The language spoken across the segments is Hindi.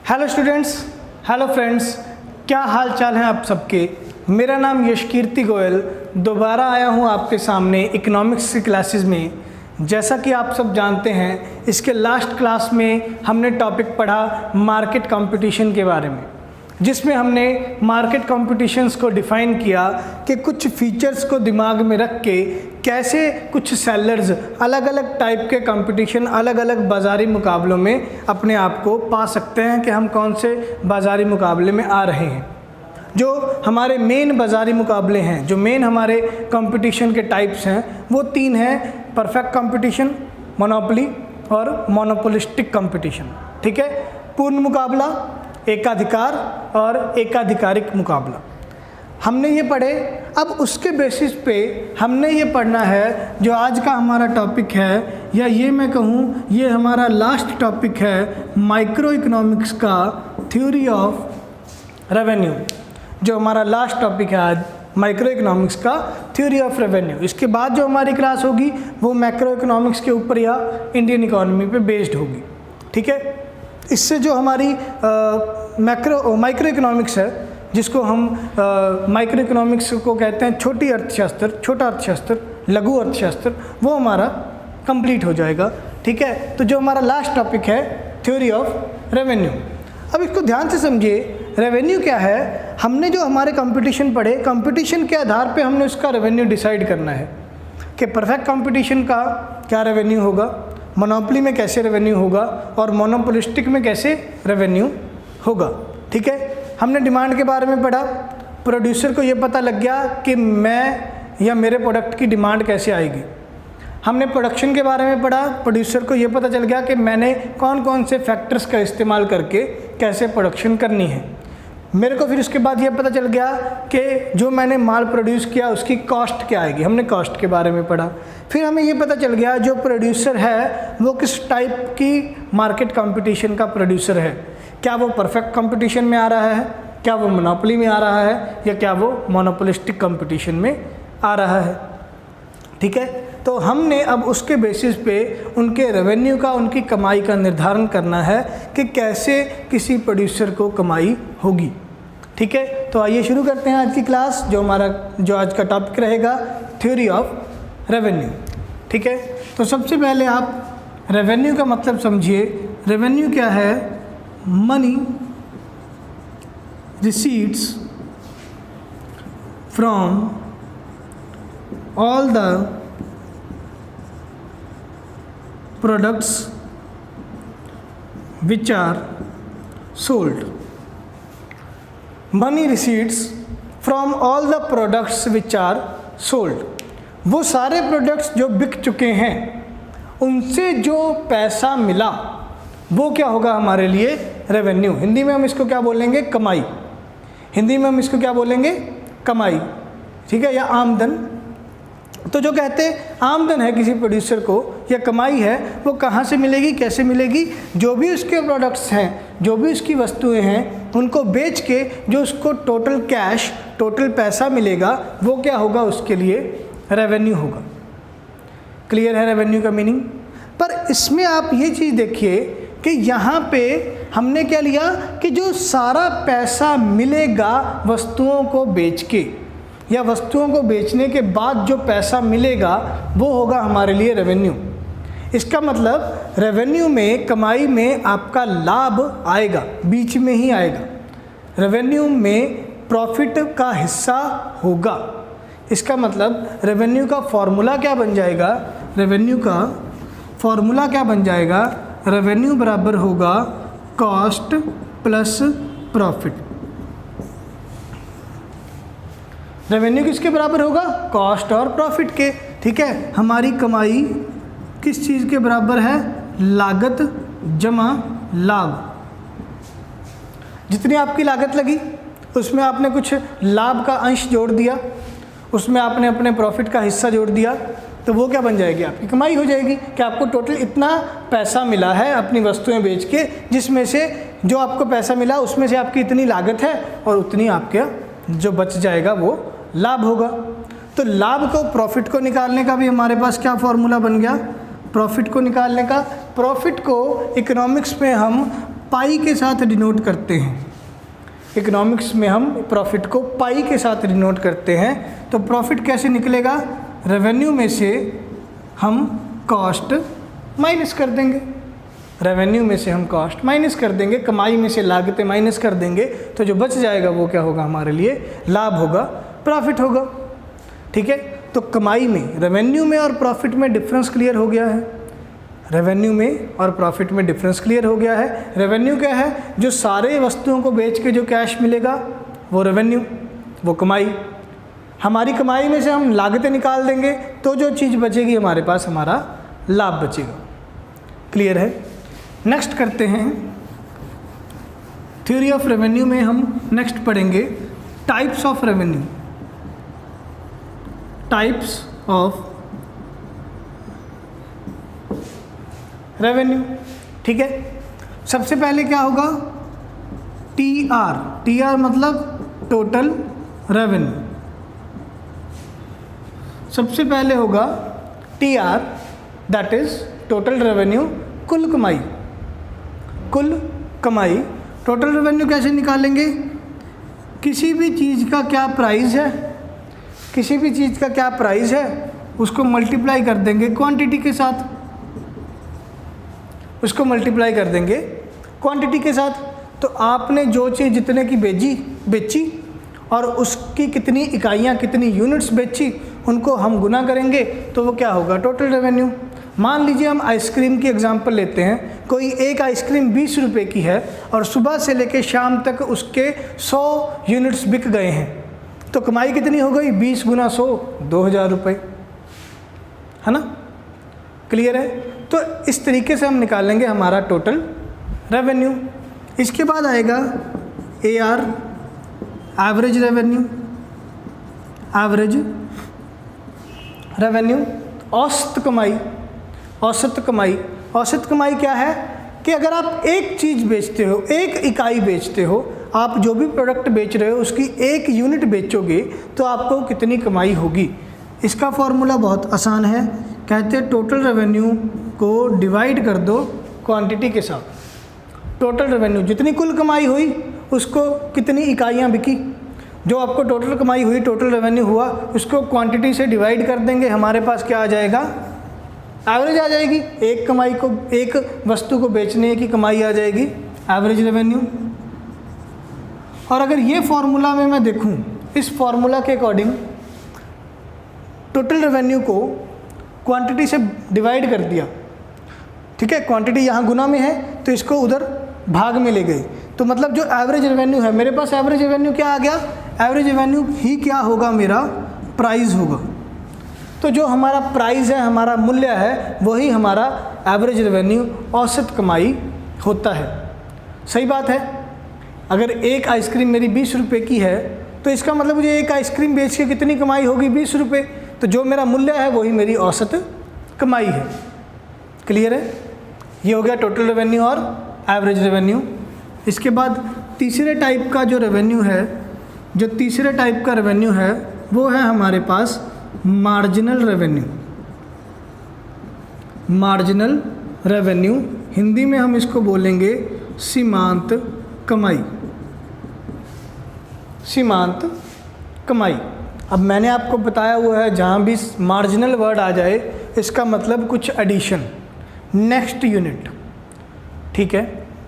हेलो स्टूडेंट्स, हेलो फ्रेंड्स, क्या हाल चाल है आप सबके। मेरा नाम यशकीर्ति गोयल दोबारा आया हूँ आपके सामने इकोनॉमिक्स की क्लासेस में। जैसा कि आप सब जानते हैं, इसके लास्ट क्लास में हमने टॉपिक पढ़ा मार्केट कंपटीशन के बारे में, जिसमें हमने मार्केट कंपटीशंस को डिफ़ाइन किया कि कुछ फीचर्स को दिमाग में रख के कैसे कुछ सेलर्स अलग अलग टाइप के कंपटीशन, अलग अलग बाज़ारी मुकाबलों में अपने आप को पा सकते हैं कि हम कौन से बाज़ारी मुकाबले में आ रहे हैं। जो हमारे मेन बाज़ारी मुकाबले हैं, जो मेन हमारे कंपटीशन के टाइप्स हैं, वो तीन हैं: परफेक्ट कंपटीशन, मोनोपोली और मोनोपोलिस्टिक कंपटीशन। ठीक है, पूर्ण मुकाबला, एकाधिकार और एकाधिकारिक मुकाबला हमने ये पढ़े। अब उसके बेसिस पे हमने ये पढ़ना है जो आज का हमारा टॉपिक है, या ये मैं कहूँ ये हमारा लास्ट टॉपिक है, माइक्रो इकोनॉमिक्स का थ्योरी ऑफ रेवेन्यू। जो हमारा लास्ट टॉपिक है आज, माइक्रो इकोनॉमिक्स का थ्योरी ऑफ रेवेन्यू। इसके बाद जो हमारी क्लास होगी वो मैक्रो इकोनॉमिक्स के ऊपर या इंडियन इकोनॉमी पे बेस्ड होगी। ठीक है, इससे जो हमारी माइक्रो इकोनॉमिक्स है, जिसको हम माइक्रो इकोनॉमिक्स को कहते हैं छोटी अर्थशास्त्र, छोटा अर्थशास्त्र, लघु अर्थशास्त्र, वो हमारा कंप्लीट हो जाएगा। ठीक है, तो जो हमारा लास्ट टॉपिक है थ्योरी ऑफ रेवेन्यू। अब इसको ध्यान से समझिए, रेवेन्यू क्या है। हमने जो हमारे कंपटीशन पढ़े, कंपटीशन के आधार पे हमने उसका रेवेन्यू डिसाइड करना है कि परफेक्ट कंपटीशन का क्या रेवेन्यू होगा, मोनोपोली में कैसे रेवेन्यू होगा और मोनोपोलिस्टिक में कैसे रेवेन्यू होगा। ठीक है, हमने डिमांड के बारे में पढ़ा। प्रोड्यूसर को ये पता लग गया कि मैं या मेरे प्रोडक्ट की डिमांड कैसे आएगी। हमने प्रोडक्शन के बारे में पढ़ा। प्रोड्यूसर को ये पता चल गया कि मैंने कौन कौन से फैक्टर्स का इस्तेमाल करके कैसे प्रोडक्शन करनी है। मेरे को फिर उसके बाद ये पता चल गया कि जो मैंने माल प्रोड्यूस किया उसकी कॉस्ट क्या आएगी। हमने कॉस्ट के बारे में पढ़ा। फिर हमें ये पता चल गया जो प्रोड्यूसर है वो किस टाइप की मार्केट कंपटीशन का प्रोड्यूसर है। क्या वो परफेक्ट कंपटीशन में आ रहा है, क्या वो मोनोपोली में आ रहा है, या क्या वो मोनोपोलिस्टिक कंपटीशन में आ रहा है। ठीक है, तो हमने अब उसके बेसिस पे उनके रेवेन्यू का, उनकी कमाई का निर्धारण करना है कि कैसे किसी प्रोड्यूसर को कमाई होगी। ठीक है, तो आइए शुरू करते हैं आज की क्लास। जो आज का टॉपिक रहेगा थ्योरी ऑफ रेवेन्यू। ठीक है, तो सबसे पहले आप रेवेन्यू का मतलब समझिए। रेवेन्यू क्या है? Money receipts from all the products which are sold. Money receipts from all the products which are sold. वो सारे प्रोडक्ट्स जो बिक चुके हैं उनसे जो पैसा मिला वो क्या होगा हमारे लिए? रेवेन्यू। हिंदी में हम इसको क्या बोलेंगे? कमाई। हिंदी में हम इसको क्या बोलेंगे? कमाई। ठीक है, या आमदन। तो जो कहते हैं आमदन है किसी प्रोड्यूसर को या कमाई है, वो कहाँ से मिलेगी, कैसे मिलेगी? जो भी उसके प्रोडक्ट्स हैं, जो भी उसकी वस्तुएं हैं, उनको बेच के जो उसको टोटल कैश, टोटल पैसा मिलेगा, वो क्या होगा? उसके लिए रेवेन्यू होगा। क्लियर है रेवेन्यू का मीनिंग? पर इसमें आप ये चीज़ देखिए कि यहाँ पे हमने क्या लिया कि जो सारा पैसा मिलेगा वस्तुओं को बेच के, या वस्तुओं को बेचने के बाद जो पैसा मिलेगा वो होगा हमारे लिए रेवेन्यू। इसका मतलब रेवेन्यू में, कमाई में आपका लाभ आएगा, बीच में ही आएगा। रेवेन्यू में प्रॉफिट का हिस्सा होगा। इसका मतलब रेवेन्यू का फॉर्मूला क्या बन जाएगा? रेवेन्यू का फॉर्मूला क्या बन जाएगा? रेवेन्यू बराबर होगा कॉस्ट प्लस प्रॉफिट। रेवेन्यू किसके बराबर होगा? कॉस्ट और प्रॉफिट के। ठीक है, हमारी कमाई किस चीज़ के बराबर है? लागत जमा लाभ। जितनी आपकी लागत लगी उसमें आपने कुछ लाभ का अंश जोड़ दिया, उसमें आपने अपने प्रॉफिट का हिस्सा जोड़ दिया, तो वो क्या बन जाएगी? आपकी कमाई हो जाएगी। कि आपको टोटल इतना पैसा मिला है अपनी वस्तुएं बेच के, जिसमें से जो आपको पैसा मिला उसमें से आपकी इतनी लागत है और उतनी आपके जो बच जाएगा वो लाभ होगा। तो लाभ को, प्रॉफिट को निकालने का भी हमारे पास क्या फॉर्मूला बन गया? प्रॉफिट को निकालने का। प्रॉफिट को इकोनॉमिक्स में हम पाई के साथ डिनोट करते हैं। इकोनॉमिक्स में हम प्रॉफिट को पाई के साथ डिनोट करते हैं। तो प्रॉफिट कैसे निकलेगा? रेवेन्यू में से हम कॉस्ट माइनस कर देंगे, रेवेन्यू में से हम कॉस्ट माइनस कर देंगे, कमाई में से लागतें माइनस कर देंगे, तो जो बच जाएगा वो क्या होगा? हमारे लिए लाभ होगा, प्रॉफिट होगा। ठीक है, तो कमाई में, रेवेन्यू में और प्रॉफिट में डिफरेंस क्लियर हो गया है। रेवेन्यू में और प्रॉफिट में डिफरेंस क्लियर हो गया है। रेवेन्यू क्या है? जो सारे वस्तुओं को बेच के जो कैश मिलेगा वो रेवेन्यू, वो कमाई। हमारी कमाई में से हम लागतें निकाल देंगे तो जो चीज़ बचेगी हमारे पास, हमारा लाभ बचेगा। क्लियर है? नेक्स्ट करते हैं थ्योरी ऑफ रेवेन्यू में हम नेक्स्ट पढ़ेंगे types of revenue. Types of revenue. ठीक है, सबसे पहले क्या होगा? TR। TR मतलब टोटल रेवेन्यू। सबसे पहले होगा TR, that is total revenue, कुल कमाई। कुल कमाई, टोटल रेवेन्यू कैसे निकालेंगे? किसी भी चीज़ का क्या प्राइस है, किसी भी चीज़ का क्या प्राइस है उसको मल्टीप्लाई कर देंगे क्वांटिटी के साथ, उसको मल्टीप्लाई कर देंगे क्वांटिटी के साथ। तो आपने जो चीज़ जितने की बेची और उसकी कितनी इकाइयाँ, कितनी यूनिट्स बेची, उनको हम गुना करेंगे तो वो क्या होगा? Total revenue. मान लीजिए हम आइसक्रीम की एग्जांपल लेते हैं। कोई एक आइसक्रीम 20 रुपये की है और सुबह से लेकर शाम तक उसके 100 यूनिट्स बिक गए हैं, तो कमाई कितनी हो गई? 20 गुना 100, 2000 रुपये, है ना? क्लियर है? तो इस तरीके से हम निकालेंगे हमारा टोटल रेवेन्यू। इसके बाद आएगा AR, average revenue. Average revenue, औसत कमाई। औसत कमाई, औसत कमाई क्या है? कि अगर आप एक चीज़ बेचते हो, एक इकाई बेचते हो, आप जो भी प्रोडक्ट बेच रहे हो उसकी एक यूनिट बेचोगे तो आपको कितनी कमाई होगी। इसका फॉर्मूला बहुत आसान है, कहते हैं टोटल रेवेन्यू को डिवाइड कर दो क्वांटिटी के साथ। टोटल रेवेन्यू, जितनी कुल कमाई हुई उसको कितनी इकाइयाँ बिकी, जो आपको टोटल कमाई हुई, टोटल रेवेन्यू हुआ, उसको क्वांटिटी से डिवाइड कर देंगे, हमारे पास क्या आ जाएगा? एवरेज आ जाएगी। एक कमाई को, एक वस्तु को बेचने की कमाई आ जाएगी, एवरेज रेवेन्यू। और अगर ये फॉर्मूला में मैं देखूं, इस फॉर्मूला के अकॉर्डिंग टोटल रेवेन्यू को क्वांटिटी से डिवाइड कर दिया, ठीक है, क्वांटिटी यहाँ गुना में है तो इसको उधर भाग में ले गए, तो मतलब जो एवरेज रेवेन्यू है मेरे पास, एवरेज रेवेन्यू क्या आ गया? एवरेज रेवेन्यू ही क्या होगा? मेरा प्राइस होगा। तो जो हमारा प्राइस है, हमारा मूल्य है, वही हमारा एवरेज रेवेन्यू, औसत कमाई होता है। सही बात है? अगर एक आइसक्रीम मेरी 20 रुपये की है तो इसका मतलब मुझे एक आइसक्रीम बेच के कितनी कमाई होगी? 20 रुपये। तो जो मेरा मूल्य है वही मेरी औसत कमाई है। क्लियर है? ये हो गया टोटल रेवेन्यू और एवरेज रेवेन्यू। इसके बाद तीसरे टाइप का जो रेवेन्यू है, जो तीसरे टाइप का रेवेन्यू है वो है हमारे पास marginal revenue. Marginal revenue, Hindi में हम इसको बोलेंगे सीमांत कमाई। सीमांत कमाई। अब मैंने आपको बताया हुआ है जहाँ भी मार्जिनल वर्ड आ जाए इसका मतलब कुछ एडिशन, नेक्स्ट यूनिट। ठीक है,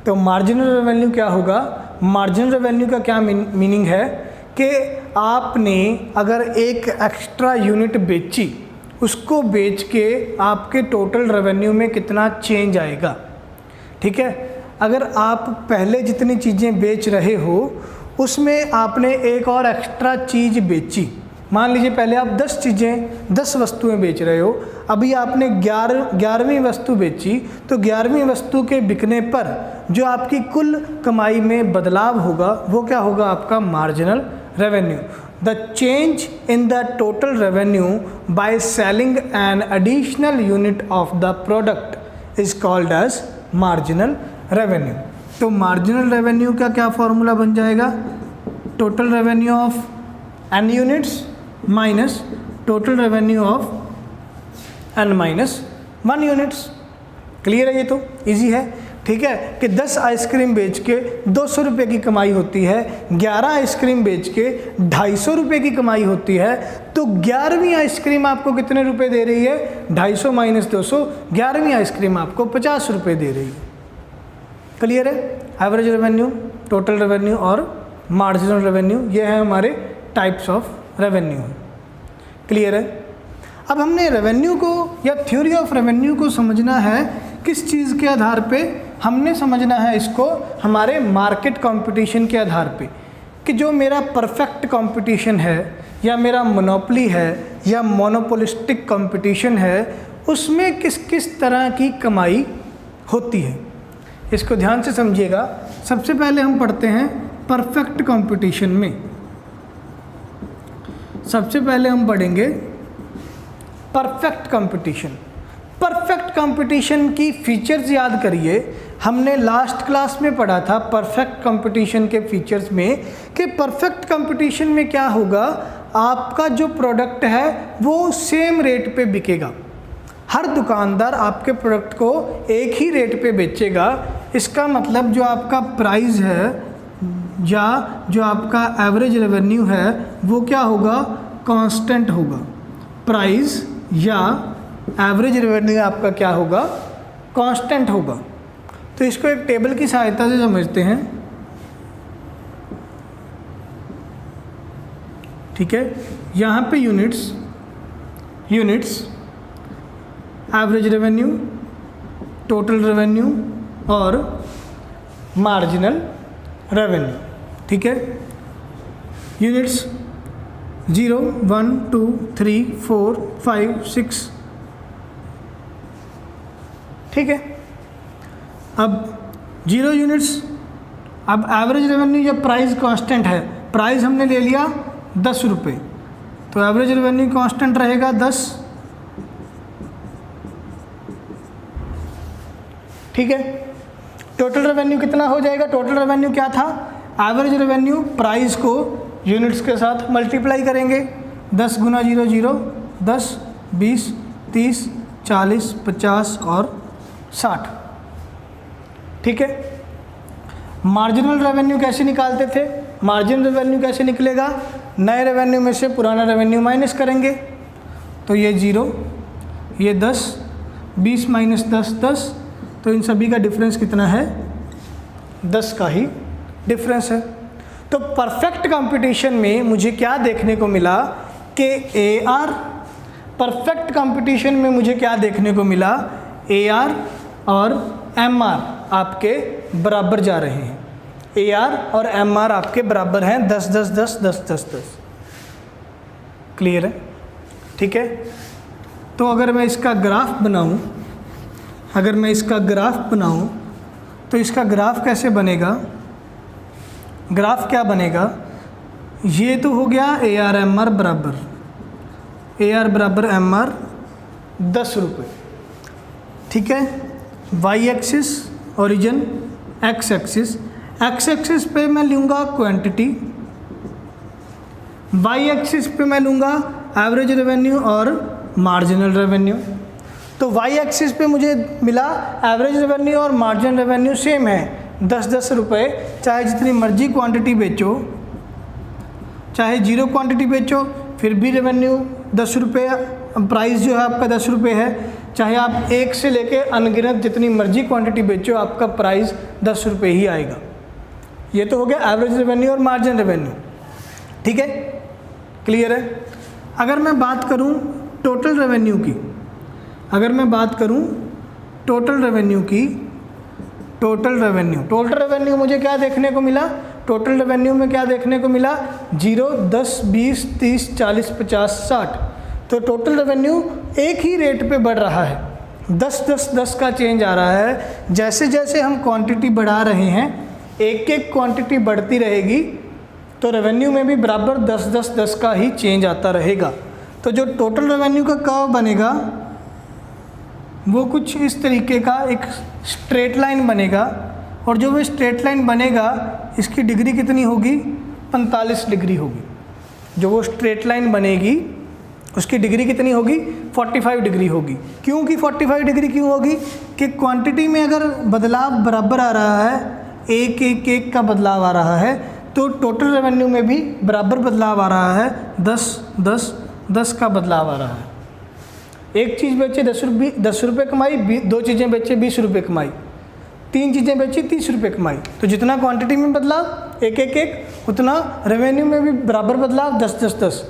तो मार्जिनल रेवेन्यू क्या होगा? मार्जिनल रेवेन्यू का क्या मीनिंग है कि आपने अगर एक एक्स्ट्रा यूनिट बेची, उसको बेच के आपके टोटल रेवेन्यू में कितना चेंज आएगा। ठीक है, अगर आप पहले जितनी चीज़ें बेच रहे हो उसमें आपने एक और एक्स्ट्रा चीज़ बेची, मान लीजिए पहले आप 10 वस्तुएं बेच रहे हो, अभी आपने 11वीं वस्तु बेची, तो 11वीं वस्तु के बिकने पर जो आपकी कुल कमाई में बदलाव होगा वो क्या होगा? आपका marginal revenue. The change in the total revenue by selling an additional unit of the product is called as marginal revenue. तो मार्जिनल रेवेन्यू का क्या फॉर्मूला बन जाएगा? Total revenue of n units minus total revenue of n minus 1 units. Clear है? ये तो इजी है। ठीक है, कि 10 आइसक्रीम बेच के 200 रुपये की कमाई होती है, 11 आइसक्रीम बेच के 250 रुपये की कमाई होती है, तो 11वीं आइसक्रीम आपको कितने रुपए दे रही है? 250 माइनस 200, 11वीं आइसक्रीम आपको 50 रुपये दे रही है। क्लियर है? एवरेज रेवेन्यू, टोटल रेवेन्यू और मार्जिनल रेवेन्यू, ये है हमारे टाइप्स ऑफ रेवेन्यू। क्लियर है? अब हमने रेवेन्यू को या थ्योरी ऑफ रेवेन्यू को समझना है किस चीज़ के आधार पे? हमने समझना है इसको हमारे मार्केट कंपटीशन के आधार पे, कि जो मेरा परफेक्ट कंपटीशन है या मेरा मोनोपोली है या मोनोपोलिस्टिक कंपटीशन है, उसमें किस किस तरह की कमाई होती है। इसको ध्यान से समझिएगा। सबसे पहले हम पढ़ते हैं परफेक्ट कंपटीशन में। सबसे पहले हम पढ़ेंगे परफेक्ट कंपटीशन। परफेक्ट कंपटीशन की फीचर्स याद करिए, हमने लास्ट क्लास में पढ़ा था परफेक्ट कंपटीशन के फीचर्स में, कि परफेक्ट कंपटीशन में क्या होगा, आपका जो प्रोडक्ट है वो सेम रेट पे बिकेगा। हर दुकानदार आपके प्रोडक्ट को एक ही रेट पे बेचेगा। इसका मतलब जो आपका प्राइस है या जो आपका एवरेज रेवेन्यू है वो क्या होगा? कांस्टेंट होगा। प्राइस या एवरेज रेवेन्यू आपका क्या होगा? कांस्टेंट होगा। तो इसको एक टेबल की सहायता से समझते हैं। ठीक है, यहाँ पे units average revenue, total revenue और मार्जिनल रेवेन्यू। ठीक है, यूनिट्स 0, 1, 2, 3, 4, 5, 6। ठीक है, अब 0 यूनिट्स। अब एवरेज रेवेन्यू या प्राइस कांस्टेंट है, प्राइस हमने ले लिया 10 रुपये, तो एवरेज रेवेन्यू कांस्टेंट रहेगा 10। ठीक है, टोटल रेवेन्यू कितना हो जाएगा? टोटल रेवेन्यू क्या था? एवरेज रेवेन्यू प्राइस को यूनिट्स के साथ मल्टीप्लाई करेंगे। 10 गुना 0 0, 10, 20, 30, 40, 50 और 60। ठीक है, मार्जिनल रेवेन्यू कैसे निकालते थे? मार्जिनल रेवेन्यू कैसे निकलेगा? नए रेवेन्यू में से पुराना रेवेन्यू माइनस करेंगे, तो ये 0, ये 10, 20 माइनस 10, 10, तो इन सभी का डिफरेंस कितना है? 10 का ही डिफरेंस है। तो परफेक्ट कंपटीशन में मुझे क्या देखने को मिला कि AR, परफेक्ट कंपटीशन में मुझे क्या देखने को मिला? AR और MR आपके बराबर जा रहे हैं। AR और MR आपके बराबर हैं, 10 10 10 10 10 10। क्लियर है? ठीक है, तो अगर मैं इसका ग्राफ बनाऊं, तो इसका ग्राफ कैसे बनेगा? ग्राफ क्या बनेगा? ये तो हो गया AR MR बराबर, AR बराबर MR 10 रुपये। ठीक है, Y axis origin, X axis पे मैं लूँगा क्वांटिटी, वाई एक्सिस पे मैं लूँगा एवरेज रेवेन्यू और मार्जिनल रेवेन्यू। तो वाई एक्सिस पे मुझे मिला एवरेज रेवेन्यू और मार्जिनल रेवेन्यू सेम है, 10 रुपये। चाहे जितनी मर्जी क्वांटिटी बेचो, चाहे 0 क्वांटिटी बेचो, फिर भी रेवेन्यू 10 रुपये, प्राइस जो है आपका 10 रुपये है। चाहे आप 1 से लेके अनगिनत जितनी मर्जी क्वांटिटी बेचो, आपका प्राइस 10 रुपये ही आएगा। ये तो हो गया एवरेज रेवेन्यू और मार्जिन रेवेन्यू। ठीक है, क्लियर है? अगर मैं बात करूँ टोटल रेवेन्यू की, टोटल रेवेन्यू मुझे क्या देखने को मिला? टोटल रेवेन्यू में क्या देखने को मिला? 0, 10, 20, 30, 40, 50, 60। तो टोटल रेवेन्यू एक ही रेट पे बढ़ रहा है, 10 10 10 का चेंज आ रहा है। जैसे जैसे हम क्वांटिटी बढ़ा रहे हैं, एक एक क्वांटिटी बढ़ती रहेगी, तो रेवेन्यू में भी बराबर 10 10 10 का ही चेंज आता रहेगा। तो जो टोटल रेवेन्यू का कर्व बनेगा वो कुछ इस तरीके का एक स्ट्रेट लाइन बनेगा, और जो वो स्ट्रेट लाइन बनेगा इसकी डिग्री कितनी होगी? 45 डिग्री होगी। जो वो स्ट्रेट लाइन बनेगी उसकी डिग्री कितनी होगी? 45 डिग्री होगी। क्यों कि 45 डिग्री क्यों होगी? कि क्वांटिटी में अगर बदलाव बराबर आ रहा है, एक एक एक का बदलाव आ रहा है, तो टोटल रेवेन्यू में भी बराबर बदलाव आ रहा है, 10 10 10 का बदलाव आ रहा है। एक चीज़ बेचे 10 रुपये कमाई, दो चीज़ें बेचे 20 रुपये कमाई, तीन चीज़ें बेची 30 रुपये कमाई। तो जितना क्वांटिटी में बदलाव एक एक एक, उतना रेवेन्यू में भी बराबर बदलाव 10 10 10।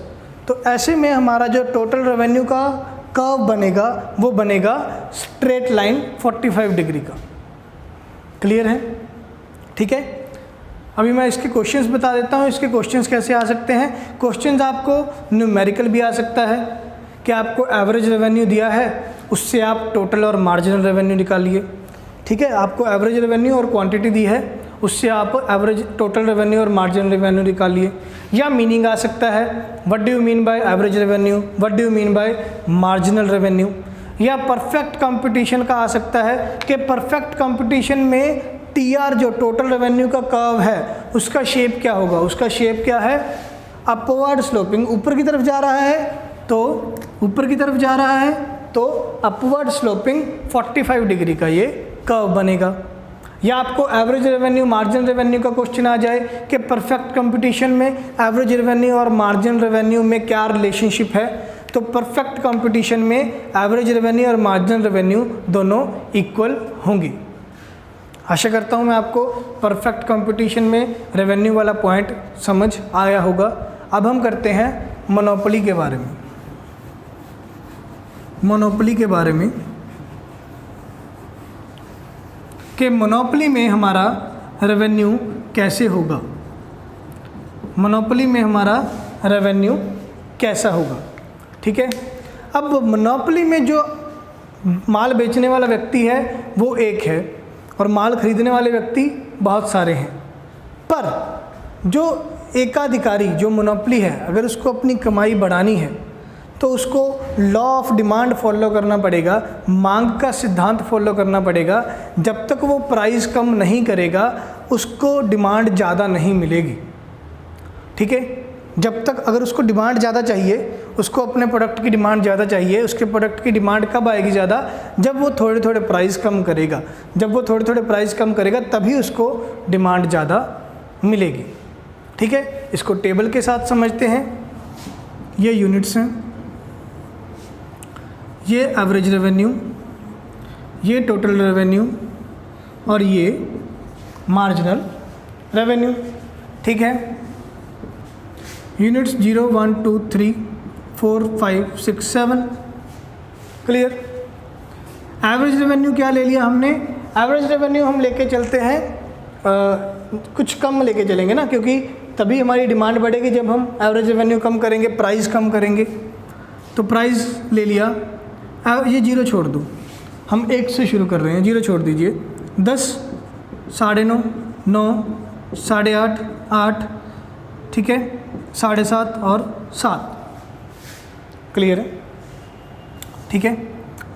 तो ऐसे में हमारा जो टोटल रेवेन्यू का कर्व बनेगा वो बनेगा स्ट्रेट लाइन 45 डिग्री का। क्लियर है? ठीक है। अभी मैं इसके क्वेश्चंस बता देता हूँ। इसके क्वेश्चंस कैसे आ सकते हैं? क्वेश्चंस आपको न्यूमेरिकल भी आ सकता है कि आपको एवरेज रेवेन्यू दिया है, उससे आप टोटल और मार्जिनल रेवेन्यू निकालिए। ठीक है, आपको एवरेज रेवेन्यू और क्वांटिटी दी है, उससे आप एवरेज टोटल रेवेन्यू और मार्जिनल रेवेन्यू निकालिए। या मीनिंग आ सकता है what do you mean by average revenue, what do you mean by marginal revenue. या परफेक्ट कंपटीशन का आ सकता है कि परफेक्ट कंपटीशन में टीआर जो टोटल रेवेन्यू का कर्व है उसका शेप क्या होगा? उसका शेप क्या है? अपवर्ड स्लोपिंग, ऊपर की तरफ जा रहा है तो ऊपर की तरफ जा रहा है तो अपवर्ड स्लोपिंग 45 डिग्री का ये कर्व बनेगा। या आपको एवरेज रेवेन्यू मार्जिनल रेवेन्यू का क्वेश्चन आ जाए कि परफेक्ट कंपटीशन में एवरेज रेवेन्यू और मार्जिनल रेवेन्यू में क्या रिलेशनशिप है, तो परफेक्ट कंपटीशन में एवरेज रेवेन्यू और मार्जिनल रेवेन्यू दोनों इक्वल होंगी। आशा करता हूँ मैं आपको परफेक्ट कंपटीशन में रेवेन्यू वाला पॉइंट समझ आया होगा। अब हम करते हैं मोनोपोली के बारे में। मोनोपोली के बारे में कि मोनोपोली में हमारा रेवेन्यू कैसे होगा, मोनोपोली में हमारा रेवेन्यू कैसा होगा। ठीक है। अब मोनोपोली में जो माल बेचने वाला व्यक्ति है वो एक है और माल खरीदने वाले व्यक्ति बहुत सारे हैं, पर जो एकाधिकारी जो मोनोपोली है, अगर उसको अपनी कमाई बढ़ानी है तो उसको लॉ ऑफ डिमांड फॉलो करना पड़ेगा, मांग का सिद्धांत फॉलो करना पड़ेगा। जब तक वो प्राइस कम नहीं करेगा उसको डिमांड ज़्यादा नहीं मिलेगी। ठीक है। जब तक अगर उसको डिमांड ज़्यादा चाहिए, उसको अपने प्रोडक्ट की डिमांड ज़्यादा चाहिए, उसके प्रोडक्ट की डिमांड कब आएगी ज़्यादा? जब वो थोड़े थोड़े प्राइस कम करेगा। जब वो थोड़े थोड़े प्राइस कम करेगा तभी उसको डिमांड ज़्यादा मिलेगी। ठीक है। इसको टेबल के साथ समझते हैं। ये यूनिट्स हैं, ये एवरेज रेवेन्यू, ये टोटल रेवेन्यू और ये मार्जिनल रेवेन्यू। ठीक है। यूनिट्स 0 1 2 3 4 5 6 7। क्लियर। एवरेज रेवेन्यू क्या ले लिया हमने? एवरेज रेवेन्यू हम लेके चलते हैं कुछ कम लेके चलेंगे ना, क्योंकि तभी हमारी डिमांड बढ़ेगी जब हम एवरेज रेवेन्यू कम करेंगे, प्राइस कम करेंगे। तो प्राइस ले लिया, ये 0 छोड़ दो, हम 1 से शुरू कर रहे हैं, 0 छोड़ दीजिए। 10, 9.5, 9, 8.5, 8, ठीक है, 7.5 और 7। क्लियर है? ठीक है।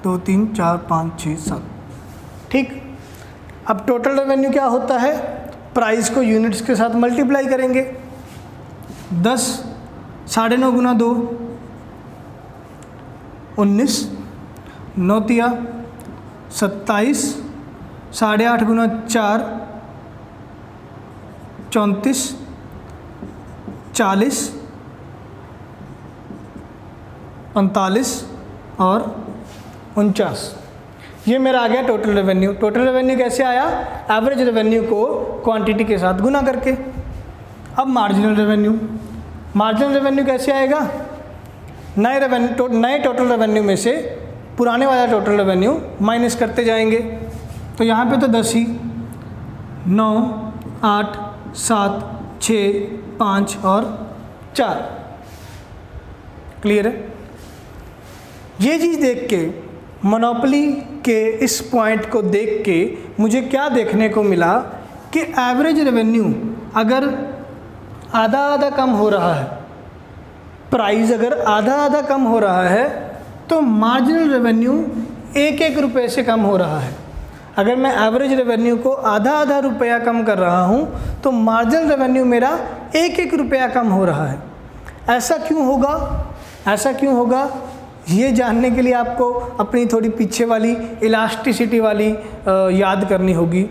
2 3 4 5 6 7। ठीक। अब टोटल रेवेन्यू क्या होता है? प्राइस को यूनिट्स के साथ मल्टीप्लाई करेंगे। 10, 9.5 गुना 2 19, 9 तिया 27, 8.5 गुना 4 34, 40, 45 और 49। ये मेरा आ गया टोटल रेवेन्यू। टोटल रेवेन्यू कैसे आया? एवरेज रेवेन्यू को क्वांटिटी के साथ गुना करके। अब मार्जिनल रेवेन्यू, मार्जिनल रेवेन्यू कैसे आएगा? नए टोटल रेवेन्यू में से पुराने वाला टोटल रेवेन्यू माइनस करते जाएंगे। तो यहाँ पे तो 10 ही, 9, 8, 7, 6, 5 और 4। क्लियर है? ये चीज़ देख के, मोनोपोली के इस पॉइंट को देख के मुझे क्या देखने को मिला कि एवरेज रेवेन्यू अगर आधा आधा कम हो रहा है, प्राइस अगर आधा आधा कम हो रहा है, तो मार्जिनल रेवेन्यू 1-1 रुपये से कम हो रहा है। अगर मैं एवरेज रेवेन्यू को आधा आधा रुपया कम कर रहा हूँ तो मार्जिनल रेवेन्यू मेरा 1-1 रुपया कम हो रहा है। ऐसा क्यों होगा? ऐसा क्यों होगा, ये जानने के लिए आपको अपनी थोड़ी पीछे वाली इलास्टिसिटी वाली याद करनी होगी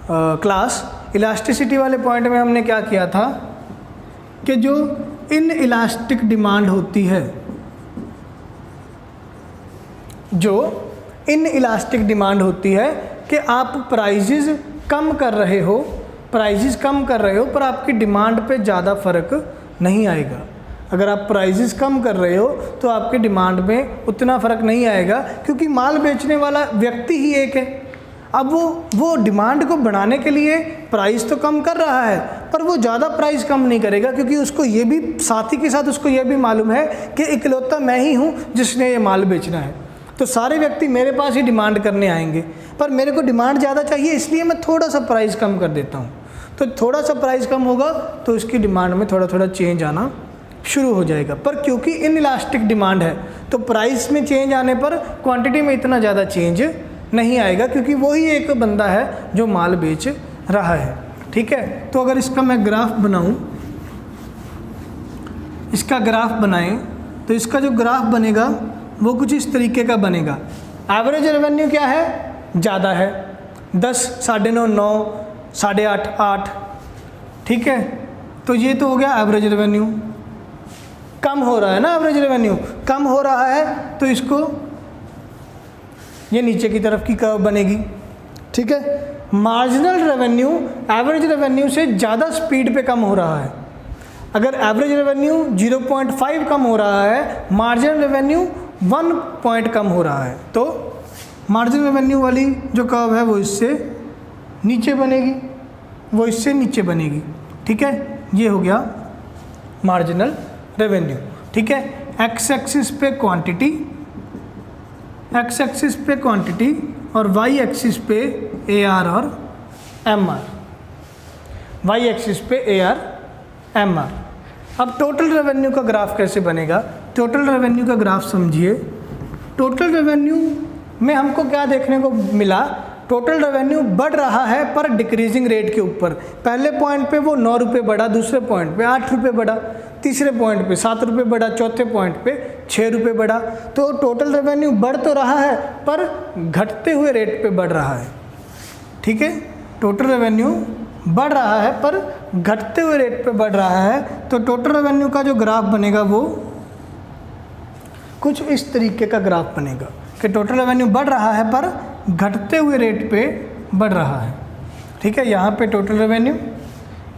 क्लास। इलास्टिसिटी वाले पॉइंट में हमने क्या किया था कि जो इन इलास्टिक डिमांड होती है, जो इन इलास्टिक डिमांड होती है कि आप प्राइजेज़ कम कर रहे हो पर आपकी डिमांड पे ज़्यादा फ़र्क नहीं आएगा। अगर आप प्राइजेस कम कर रहे हो तो आपके डिमांड में उतना फ़र्क नहीं आएगा, क्योंकि माल बेचने वाला व्यक्ति ही एक है। अब वो डिमांड को बढ़ाने के लिए प्राइस तो कम कर रहा है, पर वो ज़्यादा प्राइस कम नहीं करेगा, क्योंकि उसको ये भी साथी के साथ उसको ये भी मालूम है कि इकलौता मैं ही हूँ जिसने ये माल बेचना है। तो सारे व्यक्ति मेरे पास ही डिमांड करने आएंगे, पर मेरे को डिमांड ज़्यादा चाहिए, इसलिए मैं थोड़ा सा प्राइस कम कर देता हूँ। तो थोड़ा सा प्राइस कम होगा तो उसकी डिमांड में थोड़ा थोड़ा चेंज आना शुरू हो जाएगा। पर क्योंकि इन इलास्टिक डिमांड है तो प्राइस में चेंज आने पर क्वांटिटी में इतना ज़्यादा चेंज नहीं आएगा, क्योंकि वही एक बंदा है जो माल बेच रहा है। ठीक है, तो अगर इसका मैं ग्राफ बनाऊं, इसका ग्राफ बनाएं तो इसका जो ग्राफ बनेगा वो कुछ इस तरीके का बनेगा। एवरेज रेवेन्यू क्या है, ज़्यादा है, 10, 9.5, 9, 8.5, 8। ठीक है, तो ये तो हो गया एवरेज रेवेन्यू। कम हो रहा है ना, एवरेज रेवेन्यू कम हो रहा है तो इसको ये नीचे की तरफ की कर्व बनेगी। ठीक है, मार्जिनल रेवेन्यू एवरेज रेवेन्यू से ज़्यादा स्पीड पे कम हो रहा है। अगर एवरेज रेवेन्यू 0.5 कम हो रहा है, मार्जिनल रेवेन्यू 1 पॉइंट कम हो रहा है, तो मार्जिनल रेवेन्यू वाली जो कर्व है वो इससे नीचे बनेगी, वो इससे नीचे बनेगी। ठीक है, ये हो गया मार्जिनल रेवेन्यू। ठीक है, एक्स एक्सिस पे क्वांटिटी, एक्स एक्सिस पे क्वांटिटी और वाई एक्सिस पे AR और MR, वाई एक्सिस पे AR MR। अब टोटल रेवेन्यू का ग्राफ कैसे बनेगा, टोटल रेवेन्यू का ग्राफ समझिए। टोटल रेवेन्यू में हमको क्या देखने को मिला, टोटल रेवेन्यू बढ़ रहा है पर डिक्रीजिंग रेट के ऊपर। पहले पॉइंट पे वो 9 रुपये बढ़ा, दूसरे पॉइंट पे 8 रुपये बढ़ा, तीसरे पॉइंट पे 7 रुपये बढ़ा, चौथे पॉइंट पे 6 रुपये बढ़ा। तो टोटल रेवेन्यू बढ़ तो रहा है पर घटते हुए रेट पे बढ़ रहा है। ठीक है, टोटल रेवेन्यू बढ़ रहा है पर घटते हुए रेट पे बढ़ रहा है। तो टोटल रेवेन्यू का जो ग्राफ बनेगा वो कुछ इस तरीके का ग्राफ बनेगा कि टोटल रेवेन्यू बढ़ रहा है पर घटते हुए रेट पे बढ़ रहा है। ठीक है, यहाँ पे टोटल रेवेन्यू,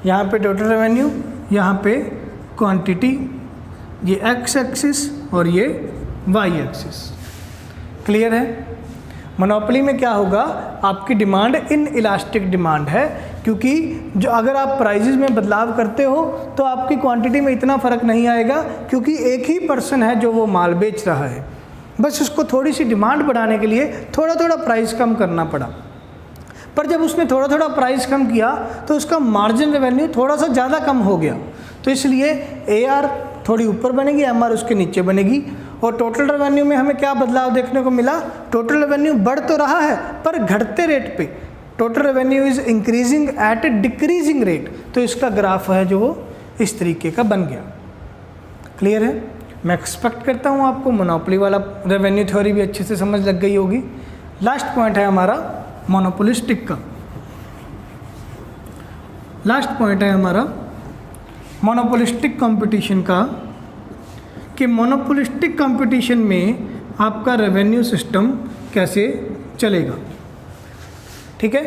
यहाँ पे टोटल रेवेन्यू, यहाँ पे क्वांटिटी, ये एक्स एक्सिस और ये वाई एक्सिस। क्लियर है। मोनोपोली में क्या होगा, आपकी डिमांड इन इलास्टिक डिमांड है, क्योंकि जो अगर आप प्राइजेज में बदलाव करते हो तो आपकी क्वांटिटी में इतना फ़र्क नहीं आएगा, क्योंकि एक ही पर्सन है जो वो माल बेच रहा है, बस उसको थोड़ी सी डिमांड बढ़ाने के लिए थोड़ा थोड़ा प्राइस कम करना पड़ा। पर जब उसने थोड़ा थोड़ा प्राइस कम किया तो उसका मार्जिन रेवेन्यू थोड़ा सा ज़्यादा कम हो गया, तो इसलिए AR थोड़ी ऊपर बनेगी, MR उसके नीचे बनेगी। और टोटल रेवेन्यू में हमें क्या बदलाव देखने को मिला, टोटल रेवेन्यू बढ़ तो रहा है पर घटते रेट पे, total revenue is increasing at A decreasing rate. तो इसका ग्राफ है जो वो इस तरीके का बन गया। क्लियर है। मैं एक्सपेक्ट करता हूँ आपको मोनोपोली वाला रेवेन्यू थ्योरी भी अच्छे से समझ लग गई होगी। लास्ट पॉइंट है हमारा मोनोपोलिस्टिक का, लास्ट पॉइंट है हमारा मोनोपोलिस्टिक कंपटीशन का, कि मोनोपोलिस्टिक कंपटीशन में आपका रेवेन्यू सिस्टम कैसे चलेगा। ठीक है,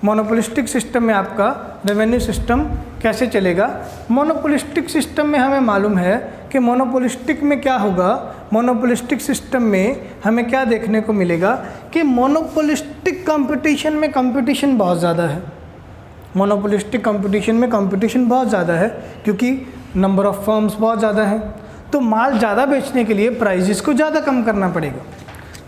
मोनोपोलिस्टिक सिस्टम में आपका रेवेन्यू सिस्टम कैसे चलेगा। मोनोपोलिस्टिक सिस्टम में हमें मालूम है कि मोनोपोलिस्टिक में क्या होगा, मोनोपोलिस्टिक सिस्टम में हमें क्या देखने को मिलेगा कि मोनोपोलिस्टिक कंपटीशन में कंपटीशन बहुत ज़्यादा है। मोनोपोलिस्टिक कंपटीशन में कंपटीशन बहुत ज़्यादा है, क्योंकि नंबर ऑफ़ फर्म्स बहुत ज़्यादा है। तो माल ज़्यादा बेचने के लिए प्राइजेस को ज़्यादा कम करना पड़ेगा,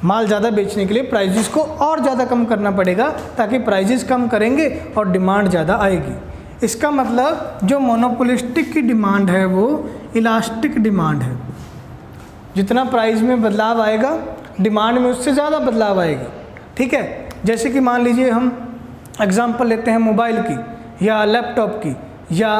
माल ज़्यादा बेचने के लिए प्राइजेस को और ज़्यादा कम करना पड़ेगा, ताकि प्राइजेस कम करेंगे और डिमांड ज़्यादा आएगी। इसका मतलब जो मोनोपोलिस्टिक की डिमांड है वो इलास्टिक डिमांड है। जितना प्राइस में बदलाव आएगा डिमांड में उससे ज़्यादा बदलाव आएगा। ठीक है, जैसे कि मान लीजिए हम एग्ज़ाम्पल लेते हैं मोबाइल की या लैपटॉप की या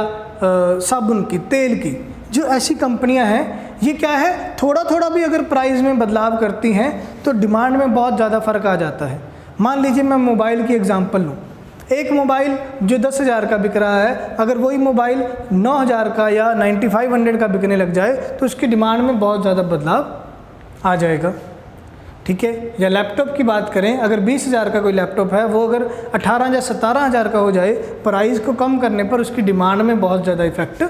साबुन की, तेल की, जो ऐसी कंपनियां हैं ये क्या है, थोड़ा थोड़ा भी अगर प्राइस में बदलाव करती हैं तो डिमांड में बहुत ज़्यादा फ़र्क आ जाता है। मान लीजिए मैं मोबाइल की एग्जांपल लूँ, एक मोबाइल जो 10,000 का बिक रहा है, अगर वही मोबाइल 9,000 का या 9500 का बिकने लग जाए तो उसकी डिमांड में बहुत ज़्यादा बदलाव आ जाएगा, ठीक है। या लैपटॉप की बात करें, अगर 20,000 का कोई लैपटॉप है, वो अगर 18 या 17,000 का हो जाए, प्राइस को कम करने पर उसकी डिमांड में बहुत ज़्यादा इफेक्ट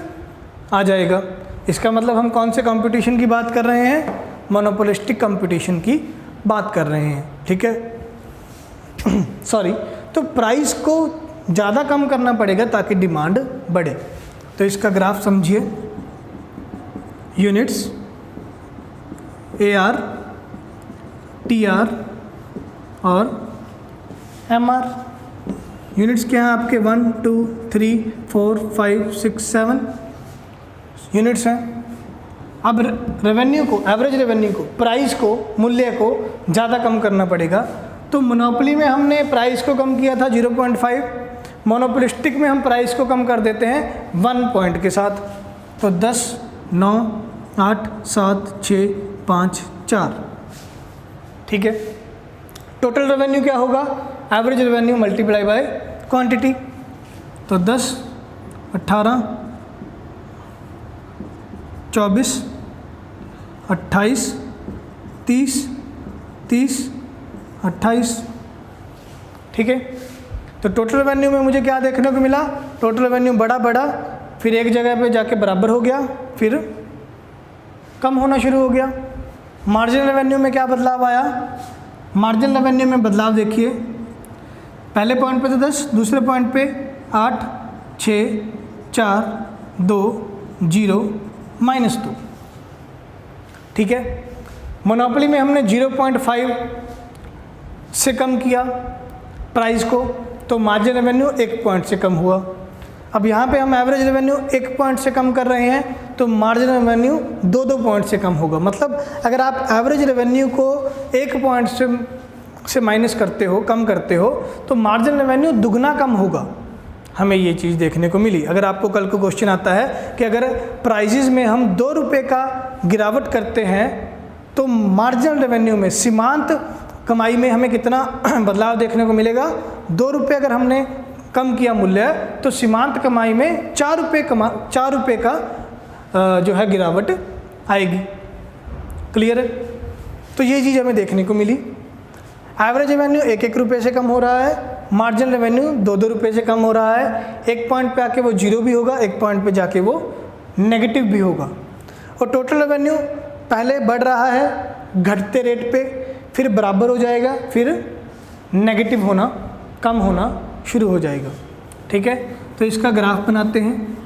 आ जाएगा। इसका मतलब हम कौन से कंपटीशन की बात कर रहे हैं, मोनोपोलिस्टिक कंपटीशन की बात कर रहे हैं, ठीक है। सॉरी, तो प्राइस को ज़्यादा कम करना पड़ेगा ताकि डिमांड बढ़े। तो इसका ग्राफ समझिए, यूनिट्स AR, TR और MR। यूनिट्स क्या हैं आपके, 1 2 3 4 5 6 7 यूनिट्स हैं। अब रेवेन्यू को, एवरेज रेवेन्यू को, प्राइस को, मूल्य को ज़्यादा कम करना पड़ेगा। तो मोनोपोली में हमने प्राइस को कम किया था 0.5, मोनोपोलिस्टिक में हम प्राइस को कम कर देते हैं 1 पॉइंट के साथ। तो 10 9 8 7 6 5 4, ठीक है। टोटल रेवेन्यू क्या होगा, average revenue multiply by quantity. तो 10 18 24 28 30 30 28, ठीक है। तो टोटल रेवेन्यू में मुझे क्या देखने को मिला, टोटल रेवेन्यू बढ़ा, फिर एक जगह पे जाके बराबर हो गया, फिर कम होना शुरू हो गया। मार्जिनल रेवेन्यू में क्या बदलाव आया, मार्जिनल रेवेन्यू में बदलाव देखिए, पहले पॉइंट पे तो 10, दूसरे पॉइंट पे 8 6 4 2 0 -2, ठीक है। मोनोपोली में हमने 0.5 से कम किया प्राइस को, तो मार्जिन रेवेन्यू 1 पॉइंट से कम हुआ। अब यहाँ पे हम एवरेज रेवेन्यू 1 पॉइंट से कम कर रहे हैं, तो मार्जिन रेवेन्यू 2 पॉइंट से कम होगा। मतलब अगर आप एवरेज रेवेन्यू को 1 पॉइंट से माइनस करते हो, कम करते हो, तो मार्जिन रेवेन्यू दुगना कम होगा। हमें ये चीज़ देखने को मिली। अगर आपको कल को क्वेश्चन आता है कि अगर प्राइजेज़ में हम 2 रुपये का गिरावट करते हैं तो मार्जिनल रेवेन्यू में, सीमांत कमाई में हमें कितना बदलाव देखने को मिलेगा। 2 रुपये अगर हमने कम किया मूल्य, तो सीमांत कमाई में 4 रुपये का जो है गिरावट आएगी। क्लियर है। तो ये चीज़ हमें देखने को मिली। एवरेज रेवेन्यू 1-1 रुपये से कम हो रहा है, मार्जिनल रेवेन्यू 2-2 रुपये से कम हो रहा है। एक पॉइंट पे आके वो जीरो भी होगा, एक पॉइंट पे जाके वो नेगेटिव भी होगा। और टोटल रेवेन्यू पहले बढ़ रहा है घटते रेट पे, फिर बराबर हो जाएगा, फिर नेगेटिव होना, कम होना शुरू हो जाएगा। ठीक है, तो इसका ग्राफ बनाते हैं।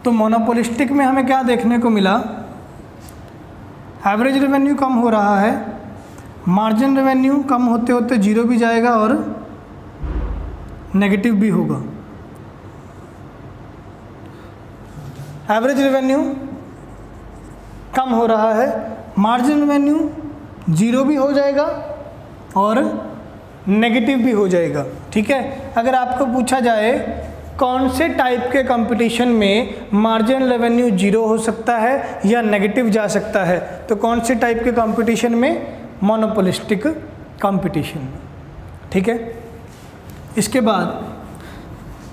तो मोनोपोलिस्टिक में हमें क्या देखने को मिला, एवरेज रेवेन्यू कम हो रहा है, मार्जिन रेवेन्यू कम होते होते जीरो भी जाएगा और नेगेटिव भी होगा। एवरेज रेवेन्यू कम हो रहा है, मार्जिन रेवेन्यू जीरो भी हो जाएगा और नेगेटिव भी हो जाएगा। ठीक है, अगर आपको पूछा जाए कौन से टाइप के कंपटीशन में मार्जिन रेवेन्यू जीरो हो सकता है या नेगेटिव जा सकता है, तो कौन से टाइप के कंपटीशन में, मोनोपोलिस्टिक कंपटीशन में। ठीक है, इसके बाद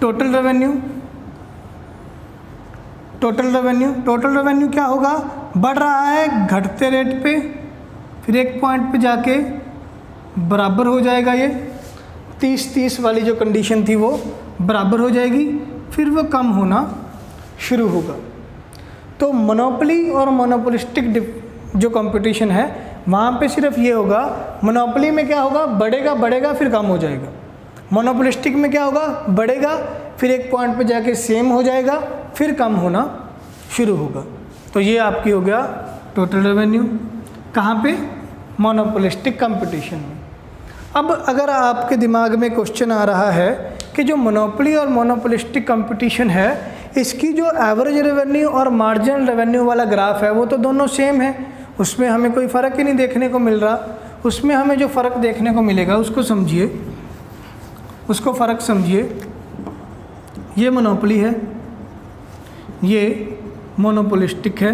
टोटल रेवेन्यू, टोटल रेवेन्यू क्या होगा, बढ़ रहा है घटते रेट पे, फिर एक पॉइंट पे जाके बराबर हो जाएगा। ये 30-30 वाली जो कंडीशन थी वो बराबर हो जाएगी, फिर वो कम होना शुरू होगा। तो मोनोपोली और मोनोपोलिस्टिक जो कंपटीशन है वहाँ पे सिर्फ ये होगा, मोनोपोली में क्या होगा, बढ़ेगा फिर कम हो जाएगा। मोनोपोलिस्टिक में क्या होगा, बढ़ेगा फिर एक पॉइंट पे जाके सेम हो जाएगा, फिर कम होना शुरू होगा। तो ये आपकी हो गया टोटल रेवेन्यू, कहाँ पे, मोनोपोलिस्टिक कंपटीशन में। अब अगर आपके दिमाग में क्वेश्चन आ रहा है कि जो मोनोपोली और मोनोपोलिस्टिक कंपटीशन है, इसकी जो एवरेज रेवेन्यू और मार्जिनल रेवेन्यू वाला ग्राफ है वो तो दोनों सेम है, उसमें हमें कोई फ़र्क ही नहीं देखने को मिल रहा। उसमें हमें जो फ़र्क देखने को मिलेगा उसको समझिए, उसको फ़र्क समझिए। ये मोनोपोली है, ये मोनोपोलिस्टिक है।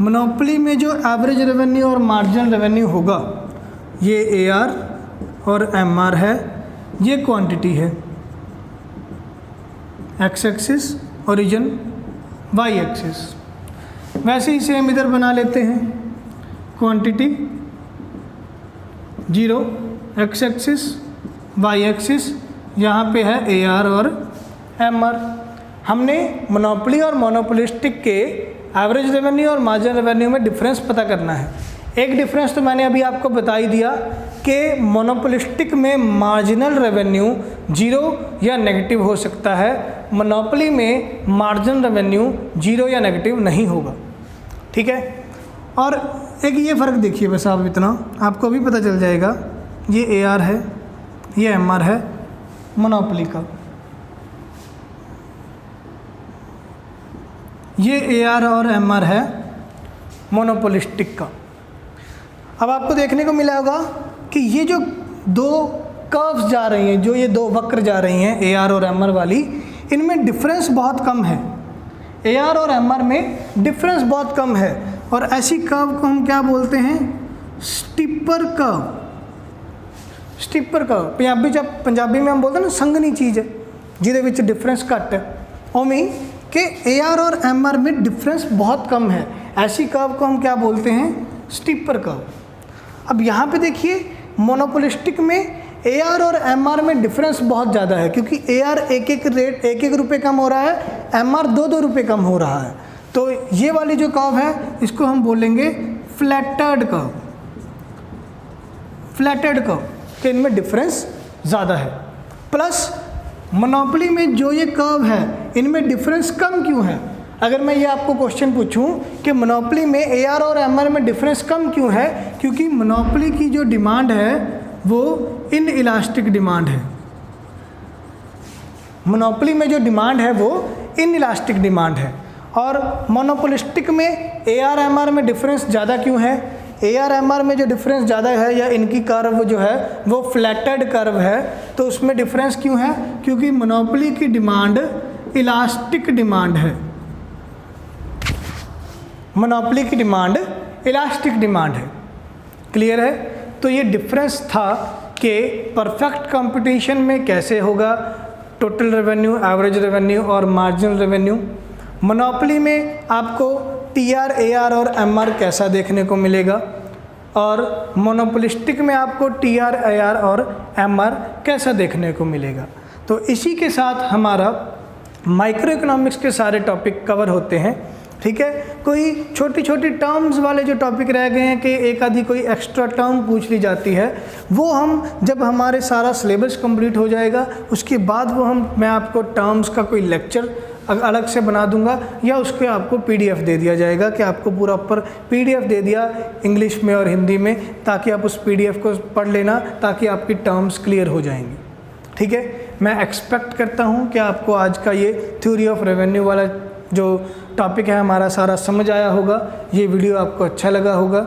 मोनोपोली में जो एवरेज रेवेन्यू और मार्जिनल रेवेन्यू होगा ये AR और MR है, ये क्वांटिटी है, X axis, origin Y axis. वैसे ही सेम इधर बना लेते हैं, quantity 0 X axis, Y axis, यहाँ पे है AR और MR। हमने मोनोपोली और मोनोपोलिस्टिक के एवरेज रेवेन्यू और मार्जिनल रेवेन्यू में डिफरेंस पता करना है। एक डिफरेंस तो मैंने अभी आपको बता ही दिया कि मोनोपोलिस्टिक में मार्जिनल रेवेन्यू 0 या नेगेटिव हो सकता है, मोनोपोली में मार्जिनल रेवेन्यू 0 या नेगेटिव नहीं होगा। ठीक है, और एक ये फ़र्क देखिए बस आप, इतना आपको भी पता चल जाएगा। ये AR है, ये MR है मोनोपोली का, ये AR और MR है मोनोपोलिस्टिक का। अब आपको देखने को मिला होगा कि ये जो दो कर्व्स जा रही हैं, जो ये दो वक्र जा रही हैं AR और MR वाली, इनमें डिफरेंस बहुत कम है। AR और MR में डिफरेंस बहुत कम है, और ऐसी कर्व को हम क्या बोलते हैं? Steeper curve. Steeper curve Punjabi में हम बोलते हैं ना, संघनी चीज़ है जिहदे विच डिफरेंस घट है। उमें कि AR और MR में डिफरेंस बहुत कम है, ऐसी कर्व को हम क्या बोलते हैं? Steeper curve. अब यहाँ पे देखिए, मोनोपोलिस्टिक में AR और MR में डिफरेंस बहुत ज़्यादा है, क्योंकि AR एक रुपये कम हो रहा है, MR 2 रुपये कम हो रहा है। तो ये वाली जो कर्व है इसको हम बोलेंगे फ्लैटेड कर्व। फ्लैटेड कर्व के इनमें डिफरेंस ज़्यादा है। प्लस मोनोपोली में जो ये कर्व है इनमें डिफरेंस कम क्यों है? अगर मैं ये आपको क्वेश्चन पूछूं कि मोनोपोली में AR और MR में डिफरेंस कम क्यों है? क्योंकि मोनोपोली की जो डिमांड है वो इन इलास्टिक डिमांड है। मोनोपोली में जो डिमांड है वो इन इलास्टिक डिमांड है। और मोनोपोलिस्टिक में AR MR में डिफरेंस ज़्यादा क्यों है? AR MR में जो डिफरेंस ज़्यादा है, या इनकी कर्व जो है वो फ्लैटेड कर्व है, तो उसमें डिफरेंस क्यों है? क्योंकि मोनोपोली की डिमांड इलास्टिक डिमांड है। मोनोपोली की डिमांड इलास्टिक डिमांड है। क्लियर है? तो ये डिफरेंस था कि परफेक्ट कंपटीशन में कैसे होगा टोटल रेवेन्यू, एवरेज रेवेन्यू और मार्जिनल रेवेन्यू। मोनोपोली में आपको TR, AR और MR कैसा देखने को मिलेगा, और मोनोपोलिस्टिक में आपको TR, AR और MR कैसा देखने को मिलेगा। तो इसी के साथ हमारा माइक्रो इकोनॉमिक्स के सारे टॉपिक कवर होते हैं। ठीक है, कोई छोटी छोटी टर्म्स वाले जो टॉपिक रह गए हैं कि एक आधी कोई एक्स्ट्रा टर्म पूछ ली जाती है, वो हम जब हमारे सारा सिलेबस कंप्लीट हो जाएगा उसके बाद मैं आपको टर्म्स का कोई लेक्चर अलग से बना दूंगा, या उसके आपको PDF दे दिया जाएगा कि आपको पूरा ऊपर PDF दे दिया इंग्लिश में और हिंदी में, ताकि आप उस PDF को पढ़ लेना, ताकि आपकी टर्म्स क्लियर हो जाएंगी। ठीक है, मैं एक्सपेक्ट करता हूँ कि आपको आज का ये थ्योरी ऑफ रेवेन्यू वाला जो टॉपिक है हमारा सारा समझ आया होगा, ये वीडियो आपको अच्छा लगा होगा।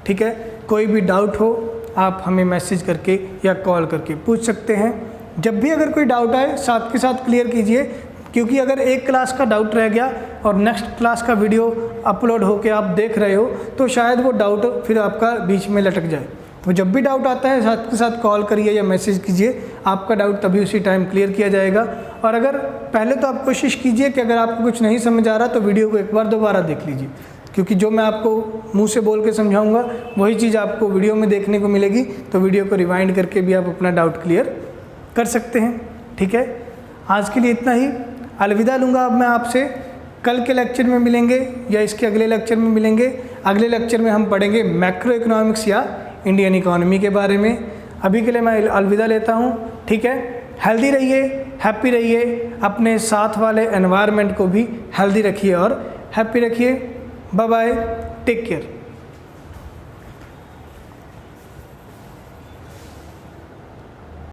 ठीक है, कोई भी डाउट हो आप हमें मैसेज करके या कॉल करके पूछ सकते हैं। जब भी अगर कोई डाउट आए साथ के साथ क्लियर कीजिए, क्योंकि अगर एक क्लास का डाउट रह गया और नेक्स्ट क्लास का वीडियो अपलोड होके आप देख रहे हो तो शायद वो डाउट फिर आपका बीच में लटक जाए। तो जब भी डाउट आता है साथ के साथ कॉल करिए या मैसेज कीजिए, आपका डाउट तभी उसी टाइम क्लियर किया जाएगा। और अगर पहले तो आप कोशिश कीजिए कि अगर आपको कुछ नहीं समझ आ रहा तो वीडियो को एक बार दोबारा देख लीजिए, क्योंकि जो मैं आपको मुंह से बोल के समझाऊंगा वही चीज़ आपको वीडियो में देखने को मिलेगी। तो वीडियो को रिवाइंड करके भी आप अपना डाउट क्लियर कर सकते हैं। ठीक है, आज के लिए इतना ही। अलविदा लूँगा अब मैं आपसे। कल के लेक्चर में मिलेंगे या इसके अगले लेक्चर में मिलेंगे। अगले लेक्चर में हम पढ़ेंगे मैक्रो इकोनॉमिक्स या इंडियन इकोनॉमी के बारे में। अभी के लिए मैं अलविदा लेता हूँ। ठीक है, हेल्दी रहिए, हैप्पी रहिए, अपने साथ वाले एनवायरनमेंट को भी हेल्दी रखिए और हैप्पी रखिए। Bye bye, take care.